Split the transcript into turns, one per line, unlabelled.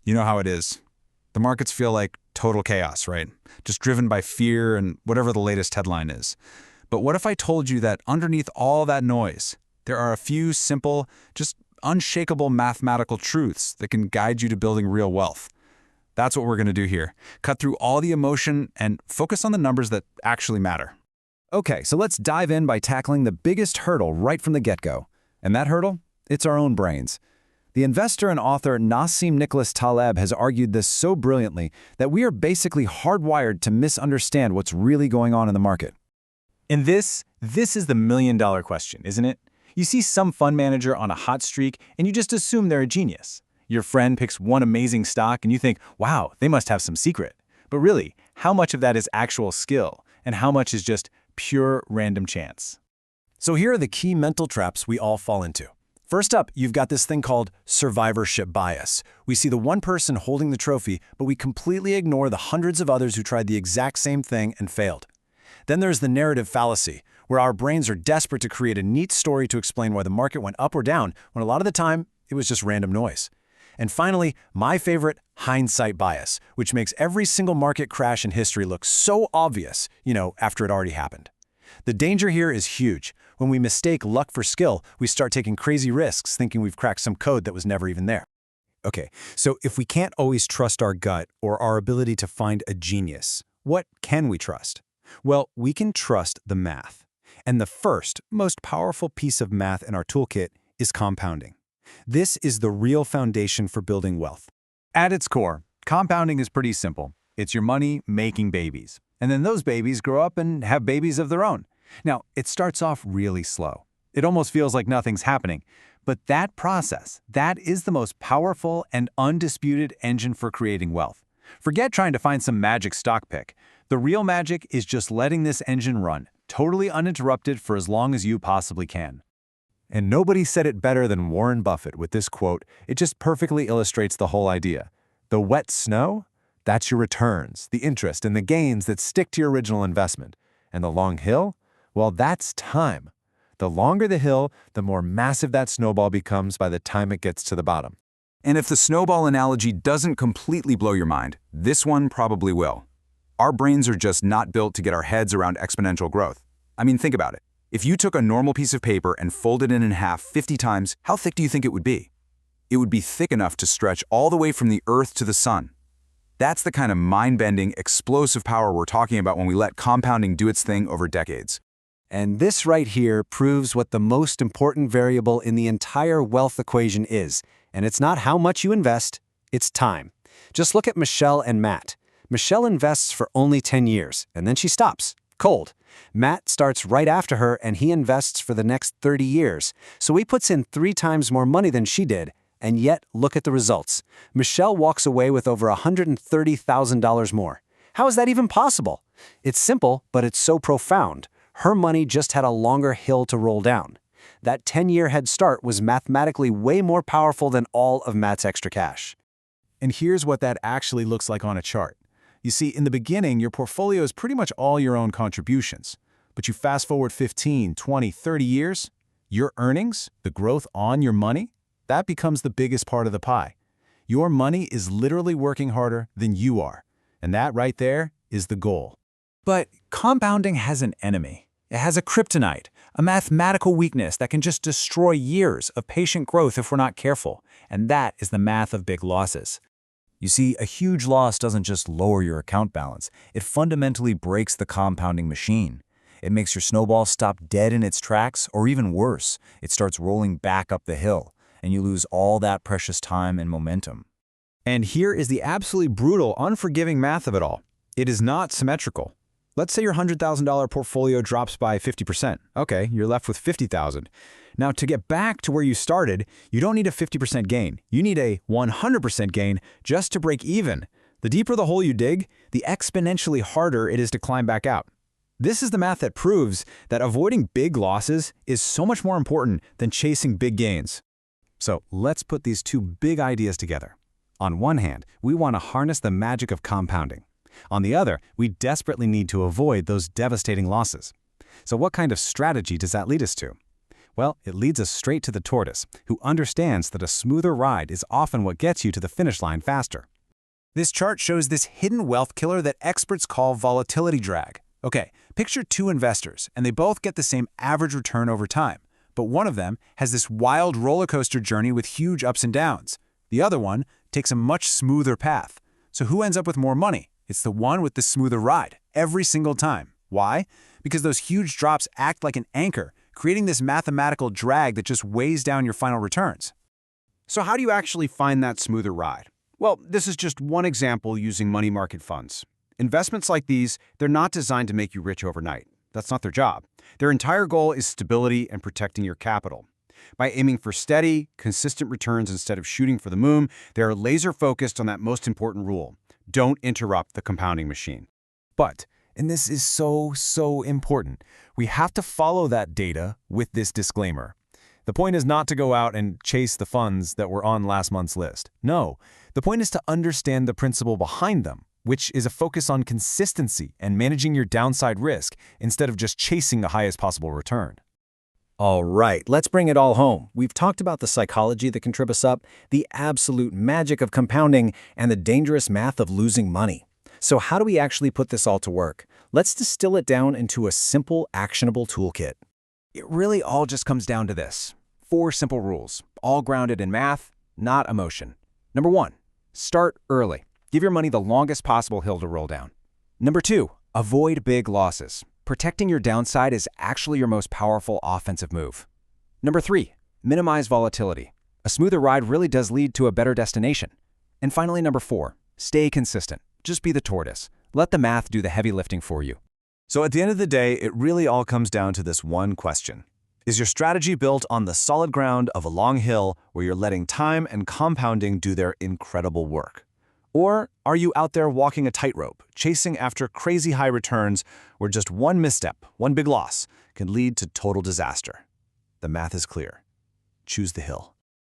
You know how it is. The markets feel like total chaos, right? Just driven by fear and whatever the latest headline is. But what if I told you that underneath all that noise, there are a few simple, just unshakable mathematical truths that can guide you to building real wealth? That's what we're going to do here. Cut through all the emotion and focus on the numbers that actually matter.
Okay, so let's dive in by tackling the biggest hurdle right from the get-go. And that hurdle? It's our own brains. The investor and author Nassim Nicholas Taleb has argued this so brilliantly that we are basically hardwired to misunderstand what's really going on in the market.
And this is the million-dollar question, isn't it? You see some fund manager on a hot streak and you just assume they're a genius. Your friend picks one amazing stock and you think, wow, they must have some secret. But really, how much of that is actual skill and how much is just pure random chance?
So here are the key mental traps we all fall into. First up, you've got this thing called survivorship bias. We see the one person holding the trophy, but we completely ignore the hundreds of others who tried the exact same thing and failed. Then there's the narrative fallacy, where our brains are desperate to create a neat story to explain why the market went up or down, when a lot of the time, it was just random noise. And finally, my favorite, hindsight bias, which makes every single market crash in history look so obvious, after it already happened. The danger here is huge. When we mistake luck for skill, we start taking crazy risks, thinking we've cracked some code that was never even there.
Okay, so if we can't always trust our gut or our ability to find a genius, what can we trust? Well, we can trust the math. And the first, most powerful piece of math in our toolkit is compounding. This is the real foundation for building wealth.
At its core, compounding is pretty simple. It's your money making babies. And then those babies grow up and have babies of their own. Now, it starts off really slow. It almost feels like nothing's happening. But that process, that is the most powerful and undisputed engine for creating wealth. Forget trying to find some magic stock pick. The real magic is just letting this engine run, totally uninterrupted for as long as you possibly can.
And nobody said it better than Warren Buffett with this quote. It just perfectly illustrates the whole idea. The wet snow? That's your returns, the interest, and the gains that stick to your original investment. And the long hill? Well, that's time. The longer the hill, the more massive that snowball becomes by the time it gets to the bottom.
And if the snowball analogy doesn't completely blow your mind, this one probably will. Our brains are just not built to get our heads around exponential growth. I mean, think about it. If you took a normal piece of paper and folded it in half 50 times, how thick do you think it would be? It would be thick enough to stretch all the way from the Earth to the sun. That's the kind of mind-bending, explosive power we're talking about when we let compounding do its thing over decades.
And this right here proves what the most important variable in the entire wealth equation is. And it's not how much you invest, it's time. Just look at Michelle and Matt. Michelle invests for only 10 years, and then she stops, cold. Matt starts right after her, and he invests for the next 30 years. So he puts in 3 times more money than she did, and yet look at the results. Michelle walks away with over $130,000 more. How is that even possible? It's simple, but it's so profound. Her money just had a longer hill to roll down. That 10-year head start was mathematically way more powerful than all of Matt's extra cash.
And here's what that actually looks like on a chart. You see, in the beginning, your portfolio is pretty much all your own contributions. But you fast forward 15, 20, 30 years, your earnings, the growth on your money, that becomes the biggest part of the pie. Your money is literally working harder than you are. And that right there is the goal. But compounding has an enemy. It has a kryptonite, a mathematical weakness that can just destroy years of patient growth if we're not careful. And that is the math of big losses. You see, a huge loss doesn't just lower your account balance. It fundamentally breaks the compounding machine. It makes your snowball stop dead in its tracks, or even worse, it starts rolling back up the hill, and you lose all that precious time and momentum.
And here is the absolutely brutal, unforgiving math of it all. It is not symmetrical. Let's say your $100,000 portfolio drops by 50%. Okay, you're left with $50,000. Now, to get back to where you started, you don't need a 50% gain. You need a 100% gain just to break even. The deeper the hole you dig, the exponentially harder it is to climb back out. This is the math that proves that avoiding big losses is so much more important than chasing big gains. So let's put these two big ideas together. On one hand, we want to harness the magic of compounding. On the other, we desperately need to avoid those devastating losses. So what kind of strategy does that lead us to?
Well, it leads us straight to the tortoise, who understands that a smoother ride is often what gets you to the finish line faster. This chart shows this hidden wealth killer that experts call volatility drag. Okay, picture two investors, and they both get the same average return over time. But one of them has this wild roller coaster journey with huge ups and downs. The other one takes a much smoother path. So who ends up with more money? It's the one with the smoother ride, every single time. Why? Because those huge drops act like an anchor, creating this mathematical drag that just weighs down your final returns.
So how do you actually find that smoother ride? Well, this is just one example using money market funds. Investments like these, they're not designed to make you rich overnight. That's not their job. Their entire goal is stability and protecting your capital. By aiming for steady, consistent returns instead of shooting for the moon, they are laser-focused on that most important rule: don't interrupt the compounding machine.
But, and this is so important, we have to follow that data with this disclaimer. The point is not to go out and chase the funds that were on last month's list. No, the point is to understand the principle behind them, which is a focus on consistency and managing your downside risk instead of just chasing the highest possible return.
All right, let's bring it all home. We've talked about the psychology that can trip us up, the absolute magic of compounding, and the dangerous math of losing money. So how do we actually put this all to work? Let's distill it down into a simple, actionable toolkit.
It really all just comes down to this. 4 simple rules, all grounded in math, not emotion. Number 1, start early. Give your money the longest possible hill to roll down. Number 2, avoid big losses. Protecting your downside is actually your most powerful offensive move. Number 3, minimize volatility. A smoother ride really does lead to a better destination. And finally, number 4, stay consistent. Just be the tortoise. Let the math do the heavy lifting for you.
So at the end of the day, it really all comes down to this one question. Is your strategy built on the solid ground of a long hill where you're letting time and compounding do their incredible work? Or are you out there walking a tightrope, chasing after crazy high returns where just one misstep, one big loss, can lead to total disaster? The math is clear. Choose the hill.